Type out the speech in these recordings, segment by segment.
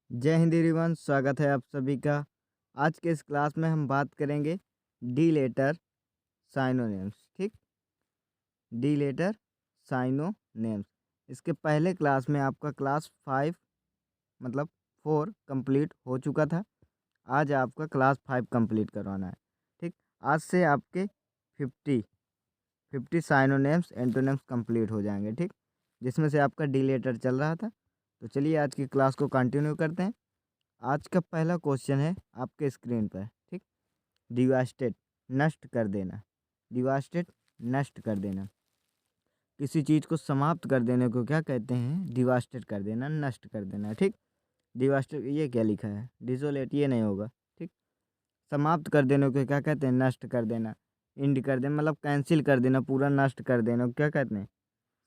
जय हिंद एवरीवन, स्वागत है आप सभी का। आज के इस क्लास में हम बात करेंगे डी लेटर साइनोनिम्स। ठीक, डी लेटर साइनोनिम्स। इसके पहले क्लास में आपका क्लास 5 मतलब 4 कंप्लीट हो चुका था। आज आपका क्लास 5 कंप्लीट करवाना है। ठीक, आज से आपके 50 साइनोनिम्स एंटोनिम्स कंप्लीट हो जाएंगे। ठीक, जिसमें से आपका डी लेटर चल रहा था। तो चलिए आज की क्लास को कंटिन्यू करते हैं। आज का पहला क्वेश्चन है आपके स्क्रीन पर। ठीक, डिवास्टेड नष्ट कर देना। डिवास्टेड नष्ट कर देना, किसी चीज़ को समाप्त कर देने को क्या कहते हैं? डिवास्टेड कर देना, नष्ट कर देना। ठीक, डिवास्टेड ये क्या लिखा है? डिसोलेट ये नहीं होगा। ठीक, समाप्त कर देने को क्या कहते हैं? नष्ट कर देना। इंड कर देना मतलब कैंसिल कर देना, पूरा नष्ट कर देना को क्या कहते हैं?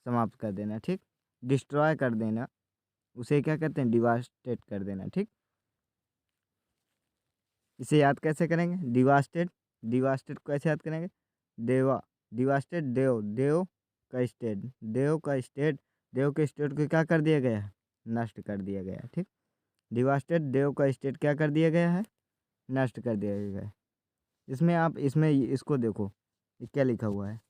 समाप्त कर देना। ठीक, डिस्ट्रॉय कर देना उसे क्या कहते हैं? डिवास्टेड कर देना। ठीक, इसे याद कैसे करेंगे? डिवास्टेड, डिवास्टेड को कैसे याद करेंगे? देवा, डिवास्टेड देव, देव का स्टेट, देव का स्टेट, देव के स्टेट को क्या कर दिया गया है? नष्ट कर दिया गया है। ठीक, डिवास्टेड देव का स्टेट क्या कर दिया गया है? नष्ट कर दिया गया है। इसमें आप इसमें इसको देखो, ये क्या लिखा हुआ है?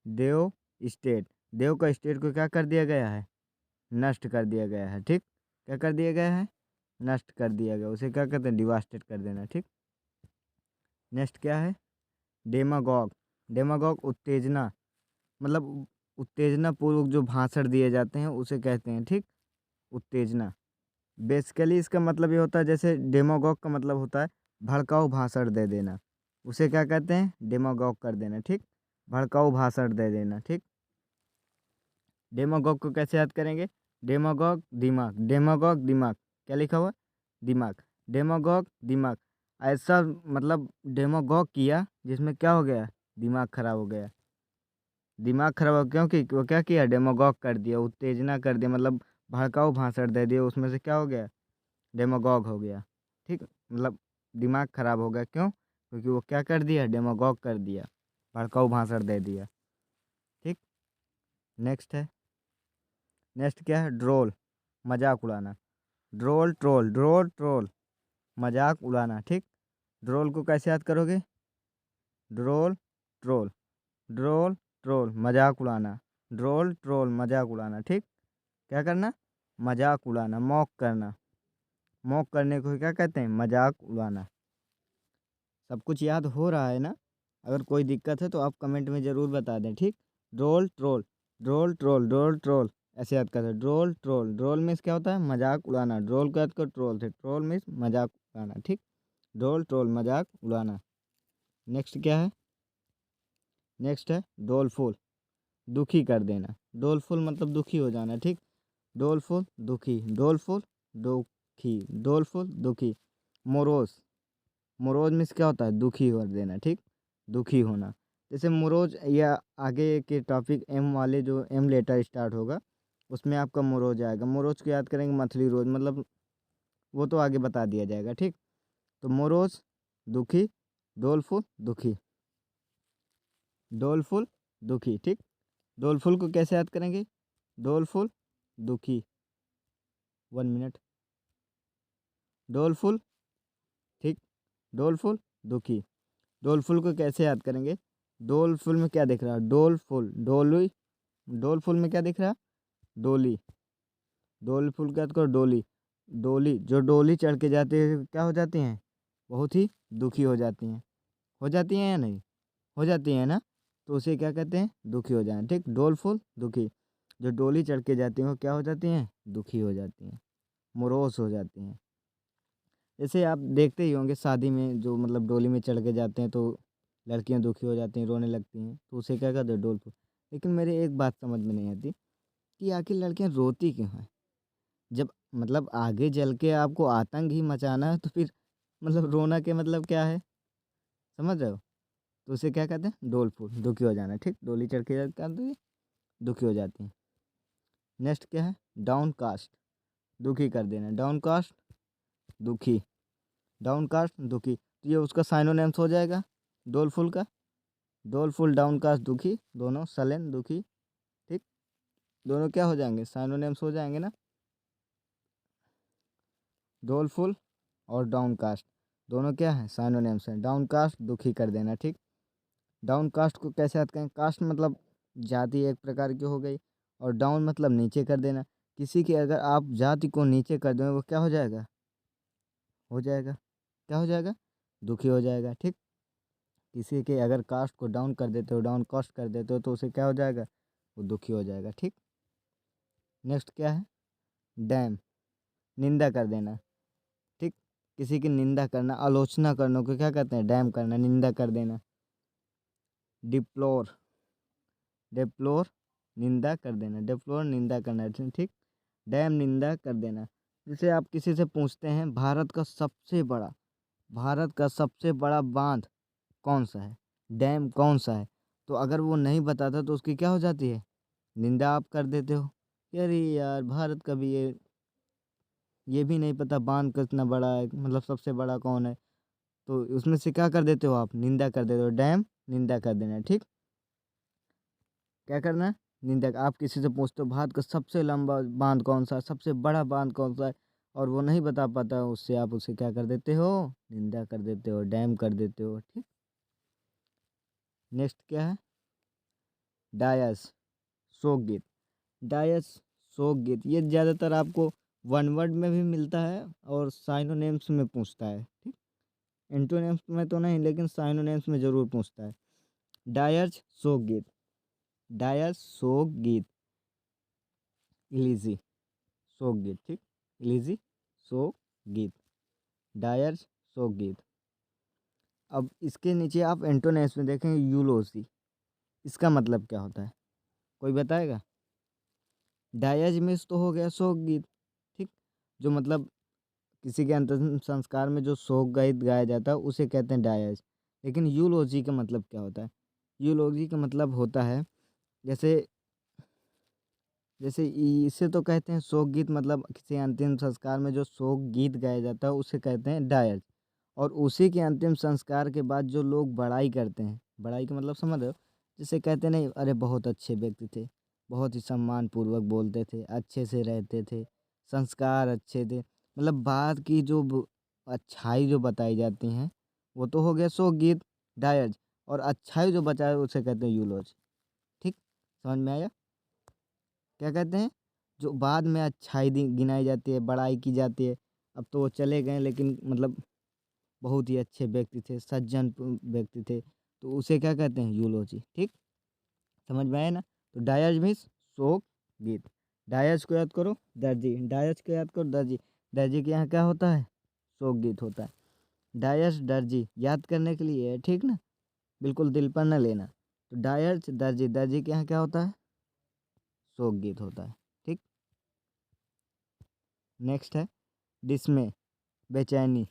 देव स्टेट, देव का स्टेट को क्या कर दिया गया है? नष्ट कर दिया गया है। ठीक, क्या कर दिया गया है? नष्ट कर दिया गया, उसे क्या कहते हैं? डिवास्टेड कर देना। ठीक, नेक्स्ट क्या है? डेमागॉग, डेमागॉग उत्तेजना मतलब उत्तेजना पूर्वक जो भाषण दिए जाते हैं उसे कहते हैं। ठीक, उत्तेजना। बेसिकली इसका मतलब ये होता है, जैसे डेमागॉग का मतलब होता है भड़काऊ भाषण दे देना, उसे क्या कहते हैं? डेमागॉग कर देना। ठीक, भड़काऊ भाषण दे देना। ठीक, डेमागॉग को कैसे याद करेंगे? डेमागॉग दिमाग, डेमागॉग दिमाग, क्या लिखा हुआ? दिमाग, डेमागॉग दिमाग। ऐसा मतलब डेमागॉग किया जिसमें क्या हो गया? दिमाग खराब हो गया। दिमाग खराब हो, क्योंकि वो क्या किया? डेमागॉग कर दिया, उत्तेजना कर दिया, मतलब भड़काऊ भाषण दे दिया, उसमें से क्या हो गया? डेमागॉग हो गया। ठीक, मतलब दिमाग खराब हो गया। क्यों? क्योंकि वो क्या कर दिया? डेमागॉग कर दिया, भड़काऊ भाषण दे दिया। ठीक, नेक्स्ट है, नेक्स्ट क्या है? ड्रोल, मजाक उड़ाना। ड्रोल ट्रोल, ड्रोल ट्रोल, मजाक उड़ाना। ठीक, ड्रोल को कैसे याद करोगे? ड्रोल ट्रोल, ड्रोल ट्रोल, मजाक उड़ाना, ड्रोल ट्रोल, मजाक उड़ाना। ठीक, क्या करना? मजाक उड़ाना, मॉक करना। मॉक करने को क्या कहते हैं? मजाक उड़ाना। सब कुछ याद हो रहा है ना? अगर कोई दिक्कत है तो आप कमेंट में ज़रूर बता दें। ठीक, ड्रोल ट्रोल, ड्रोल ट्रोल, ड्रोल ट्रोल, ऐसे याद करते हैं। ड्रोल ट्रोल, ड्रोल मीन्स क्या होता है? मजाक उड़ाना। ड्रोल का याद करो ट्रोल से, ट्रोल मीन्स मजाक उड़ाना। ठीक, ड्रोल ट्रोल, मजाक उड़ाना। नेक्स्ट क्या है? नेक्स्ट है डोलफुल, दुखी कर देना। डोलफुल मतलब दुखी हो जाना। ठीक, डोलफुल दुखी, डोलफुल दुखी, डोलफुल दुखी। मोरोज, मोरोज मीन्स क्या होता है? दुखी कर देना। ठीक, दुखी होना। जैसे मोरोज या आगे के टॉपिक एम वाले, जो एम लेटर स्टार्ट होगा उसमें आपका मोरोज आएगा। मोरोज को याद करेंगे मछली रोज, मतलब वो तो आगे बता दिया जाएगा। ठीक, तो मोरोज दुखी, डोलफुल दुखी, डोलफुल दुखी। ठीक, डोलफुल को कैसे याद करेंगे? डोलफुल दुखी, 1 मिनट। डोलफुल, ठीक, डोलफुल दुखी। डोलफुल को कैसे याद करेंगे? डोलफुल में क्या दिख रहा है? डोलफुल, डोली, डोलफुल में क्या दिख रहा है? डोली, डोलफुल का याद करो डोली। डोली, जो डोली चढ़ के जाती है क्या हो जाती हैं? बहुत ही दुखी हो जाती हैं। हो जाती हैं या नहीं? हो जाती हैं ना? तो उसे क्या कहते हैं? दुखी हो जाए। ठीक, डोलफुल दुखी। जो डोली चढ़ के जाती हैं वो क्या हो जाती हैं? दुखी हो जाती हैं, मोरोस हो जाती हैं। जैसे आप देखते ही होंगे शादी में, जो मतलब डोली में चढ़ के जाते हैं तो लड़कियां दुखी हो जाती हैं, रोने लगती हैं, तो उसे क्या कहते हैं? डोलफुल। लेकिन मेरे एक बात समझ में नहीं आती कि आखिर लड़कियां रोती क्यों हैं? जब मतलब आगे चल के आपको आतंक ही मचाना है तो फिर मतलब रोना के मतलब क्या है? समझ रहे हो? तो उसे क्या कहते हैं? डोलफुल, दुखी हो जाना। ठीक, डोली चढ़ के क्या होती है? दुखी हो जाती हैं। नेक्स्ट क्या है? डाउन कास्ट, दुखी कर देना। डाउन कास्ट दुखी, डाउन कास्ट दुखी, तो ये उसका साइनोनेम्स हो जाएगा डोलफुल का। डोलफुल, डाउन कास्ट, दुखी, दोनों सलेन दुखी। ठीक, दोनों क्या हो जाएंगे? साइनोनेम्स हो जाएंगे ना। डोलफुल और डाउनकास्ट दोनों क्या हैं, साइनोनिम्स हैं। डाउनकास्ट दुखी कर देना, ठीक। डाउनकास्ट को कैसे याद करें, कास्ट मतलब जाति एक प्रकार की हो गई, और डाउन मतलब नीचे कर देना। किसी की अगर आप जाति को नीचे कर दें वो क्या हो जाएगा, क्या हो जाएगा, दुखी हो जाएगा, ठीक। किसी के अगर कास्ट को डाउन कर देते हो, डाउन कास्ट कर देते हो, तो उसे क्या हो जाएगा, वो दुखी हो जाएगा, ठीक। नेक्स्ट क्या है, डैम, निंदा कर देना, ठीक। किसी की निंदा करना, आलोचना करने को क्या कहते हैं, डैम करना, निंदा कर देना। डिप्लोर, डिप्लोर निंदा कर देना, डिप्लोर निंदा करना, ठीक। डैम निंदा कर देना। जैसे आप किसी से पूछते हैं भारत का सबसे बड़ा बांध कौन सा है, डैम कौन सा है, तो अगर वो नहीं बताता तो उसकी क्या हो जाती है, निंदा आप कर देते हो कि अरे यार भारत का भी ये भी नहीं पता बांध कितना बड़ा है, मतलब सबसे बड़ा कौन है, तो उसमें से क्या कर देते हो आप, निंदा कर देते हो। डैम निंदा कर देना, ठीक। क्या करना है, निंदा। आप किसी से पूछते हो भारत का सबसे लंबा बांध कौन सा है, सबसे बड़ा बांध कौन सा है, और वो नहीं बता पाता, उससे आप उसे क्या कर देते हो, निंदा कर देते हो, डैम कर देते हो, ठीक। नेक्स्ट क्या है, डायस, शोक गीत। डायस शोक गीत ये ज़्यादातर आपको वन वर्ड में भी मिलता है और साइनोनेम्स में पूछता है, ठीक। एंटोनेम्स में तो नहीं, लेकिन साइनोनेम्स में ज़रूर पूछता है। डायस शोक गीत, डायस शोक गीत, इलीजी शोक गीत, ठीक। इलीजी शोक गीत, डायस शोक गीत। अब इसके नीचे आप एंटोनेम्स में देखेंगे, यूलोसी, इसका मतलब क्या होता है, कोई बताएगा। डायज में तो हो गया शोक गीत, ठीक, जो मतलब किसी के अंतिम संस्कार में जो शोक गीत गाया जाता है उसे कहते हैं डायज। लेकिन यूलोजी का मतलब क्या होता है, यूलोजी का मतलब होता है, जैसे जैसे इसे तो कहते हैं शोक गीत, मतलब किसी अंतिम संस्कार में जो शोक गीत गाया जाता है उसे कहते हैं डायज। और उसी के अंतिम संस्कार के बाद जो लोग बड़ाई करते हैं, बड़ाई का मतलब समझ रहे हो, जिसे कहते नहीं अरे बहुत अच्छे व्यक्ति थे, बहुत ही सम्मान पूर्वक बोलते थे, अच्छे से रहते थे, संस्कार अच्छे थे, मतलब बात की जो अच्छाई जो बताई जाती हैं वो तो हो गया शोक गीत, डायज। और अच्छाई जो बचाए उसे कहते हैं यूलोज, ठीक। समझ में आया, क्या कहते हैं, जो बाद में अच्छाई गिनाई जाती है, बड़ाई की जाती है। अब तो वो चले गए, लेकिन मतलब बहुत ही अच्छे व्यक्ति थे, सज्जन व्यक्ति थे, तो उसे क्या कहते हैं, यूलोजी, ठीक। समझ में आया ना। तो डायज मीन्स शोक गीत। डायज को याद करो, दर्जी, डायज को याद करो, दर्जी, दर्जी के यहाँ क्या होता है, शोक गीत होता है। डायज दर्जी याद करने के लिए है, ठीक ना, बिल्कुल दिल पर न लेना। तो डायज दर्जी, दर्जी के यहाँ क्या होता है, शोक गीत होता है, ठीक। नेक्स्ट है डिस्मे, बेचैनी,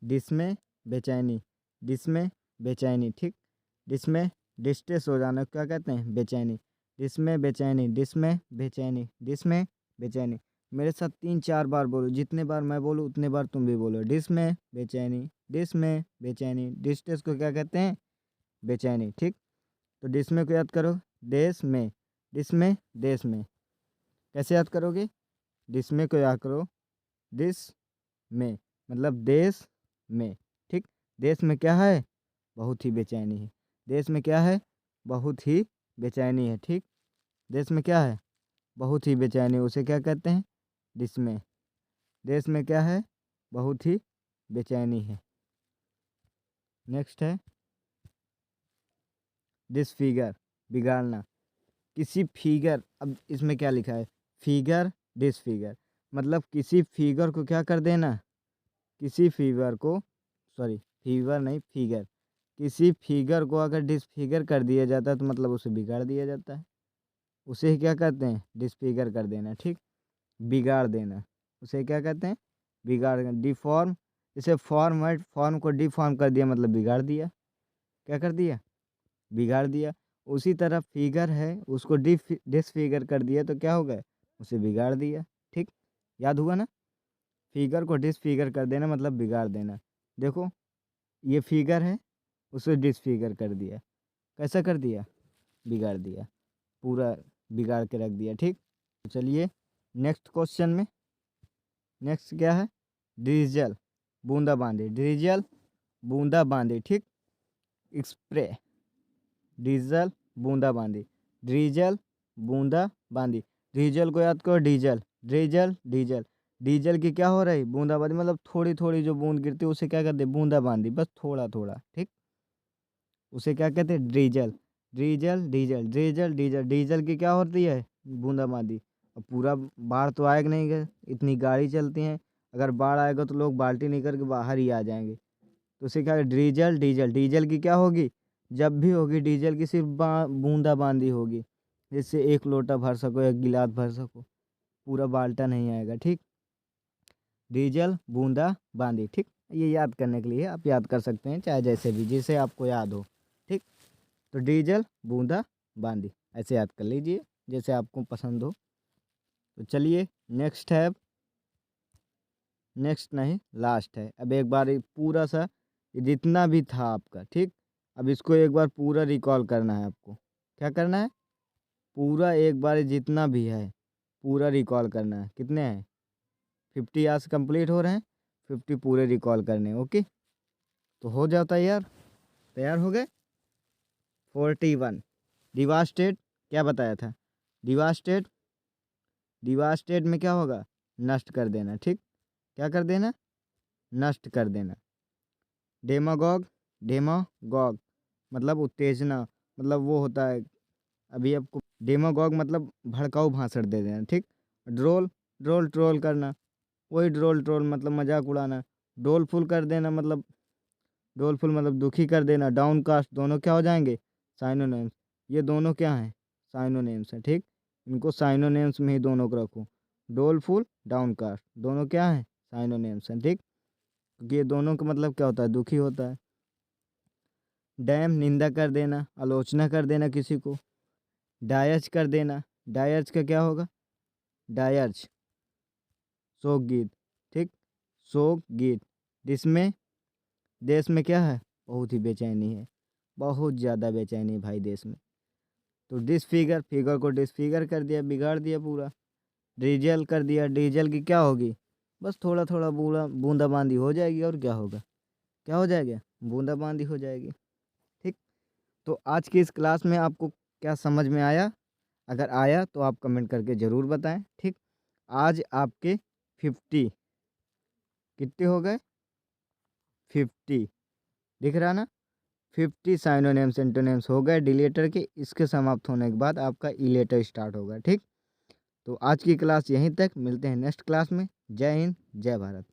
डिस्मे बेचैनी, डिस्मे बेचैनी, ठीक। डिस्मे डिस्ट्रेस हो जाना क्या कहते हैं, बेचैनी। डिस्मे बेचैनी, डिस्मे बेचैनी, डिस्मे बेचैनी। मेरे साथ 3-4 बार बोलो, जितने बार मैं बोलूँ उतने बार तुम भी बोलो, डिस्मे बेचैनी, डिस्मे बेचैनी। डिस्ट्रेस को क्या कहते हैं, बेचैनी, ठीक। तो डिस्मे को याद करो, देश में, डिस्मे देश में। कैसे याद करोगे, डिस्मे को याद करो, डिस में मतलब देश में, ठीक। देश में क्या है, बहुत ही बेचैनी है, देश में क्या है, बहुत ही बेचैनी है, ठीक। देश में क्या है, बहुत ही बेचैनी, उसे क्या कहते हैं, डिस्मे। देश में क्या है, बहुत ही बेचैनी है। नेक्स्ट है डिसफिगर, बिगाड़ना। किसी फिगर, अब इसमें क्या लिखा है, फिगर डिसफिगर, मतलब किसी फिगर को क्या कर देना, किसी फीवर को, सॉरी फीवर नहीं फिगर, किसी फिगर को अगर डिसफिगर कर दिया जाता है तो मतलब उसे बिगाड़ दिया जाता है, उसे ही क्या कहते हैं, डिसफिगर कर देना, ठीक। बिगाड़ देना, उसे क्या कहते हैं, बिगाड़ देना। डिफॉर्म, जैसे फॉर्म है, फॉर्म को डिफॉर्म कर दिया मतलब बिगाड़ दिया, क्या कर दिया, बिगाड़ दिया। उसी तरह फिगर है, उसको डिसफिगर कर दिया तो क्या हो गया, उसे बिगाड़ दिया, ठीक। याद हुआ ना, फिगर को डिसफिगर कर देना मतलब बिगाड़ देना। देखो ये फिगर है, उसे डिसफिगर कर दिया, कैसा कर दिया, बिगाड़ दिया, पूरा बिगाड़ के रख दिया, ठीक। तो चलिए नेक्स्ट क्वेश्चन में, नेक्स्ट क्या है, ड्रीजल बूंदाबांदी, ड्रीजल बूंदाबांदी, ठीक। स्प्रे, डीजल बूंदाबांदी, ड्रीजल बूंदाबांदी। डीजल को याद करो, डीजल, ड्रीजल डीजल, डीजल की क्या हो रही, बूंदाबांदी, मतलब थोड़ी थोड़ी जो बूंद गिरती है उसे क्या कहते हैं, बूंदाबांदी, बस थोड़ा थोड़ा, ठीक। उसे क्या कहते हैं, ड्रीजल, ड्रीजल डीजल, ड्रीजल डीजल, डीजल की क्या होती है, बूंदाबांदी। अब पूरा बाढ़ तो आएगा नहीं गा, इतनी गाड़ी चलती हैं, अगर बाढ़ आएगा तो लोग बाल्टी नहीं करके बाहर ही आ जाएंगे। तो उसे क्या, डीजल डीजल, डीजल की क्या होगी, जब भी होगी डीजल की सिर्फ बूंदाबांदी होगी, जिससे एक लोटा भर सको, एक गिलास भर सको, पूरा बाल्टा नहीं आएगा, ठीक। डीजल बूंदाबांदी, ठीक। ये याद करने के लिए आप याद कर सकते हैं, चाहे जैसे भी, जिसे आपको याद हो, ठीक। तो डीजल बूंदाबांदी ऐसे याद कर लीजिए, जैसे आपको पसंद हो। तो चलिए नेक्स्ट है, नेक्स्ट नहीं लास्ट है। अब एक बार पूरा सा ये जितना भी था आपका, ठीक। अब इसको एक बार पूरा रिकॉल करना है आपको। क्या करना है, पूरा एक बार जितना भी है पूरा रिकॉल करना है। कितने हैं, 50 आज कंप्लीट हो रहे हैं, 50 पूरे रिकॉल करने हैं, ओके। तो हो जाता है यार, तैयार हो गए। 41 डिवास्टेड, क्या बताया था, डिवास्टेड, डिवास्टेड में क्या होगा, नष्ट कर देना, ठीक। क्या कर देना, नष्ट कर देना। डेमागॉग, डेमागॉग मतलब उत्तेजना, मतलब वो होता है, अभी आपको डेमागॉग मतलब भड़काऊ भाषण दे देना, ठीक। ड्रोल, ड्रोल ट्रोल करना, वही ड्रोल ट्रोल मतलब मजाक उड़ाना। डोलफुल कर देना मतलब, डोलफुल मतलब दुखी कर देना। डाउन कास्ट, दोनों क्या हो जाएंगे, साइनोनेम्स। ये दोनों क्या हैं, साइनोनेम्स हैं, ठीक। इनको साइनोनेम्स में ही दोनों को रखो। डोलफुल, डाउन कास्ट, दोनों क्या हैं, साइनोनेम्स हैं, ठीक। क्योंकि ये दोनों का मतलब क्या होता है, दुखी होता है। डैम, निंदा कर देना, आलोचना कर देना किसी को। डायज कर देना, डायज का क्या होगा, डायज शोक गीत, ठीक। शोक गीत। जिसमें देश में क्या है, बहुत ही बेचैनी है, बहुत ज़्यादा बेचैनी है भाई देश में। तो डिसफिगर, फिगर को डिसफिगर कर दिया, बिगाड़ दिया पूरा। डीजल कर दिया, डीजल की क्या होगी, बस थोड़ा थोड़ा बूंदाबांदी हो जाएगी, और क्या होगा, क्या हो जाएगा, बूंदाबांदी हो जाएगी, ठीक। तो आज की इस क्लास में आपको क्या समझ में आया, अगर आया तो आप कमेंट करके ज़रूर बताएं, ठीक। आज आपके 50 कितने हो गए, 50 दिख रहा ना, 50 साइनोनेम्स एंटोनेम्स हो गए डिलेटर के। इसके समाप्त होने के बाद आपका इलेटर स्टार्ट होगा, ठीक। तो आज की क्लास यहीं तक, मिलते हैं नेक्स्ट क्लास में। जय हिंद, जय भारत।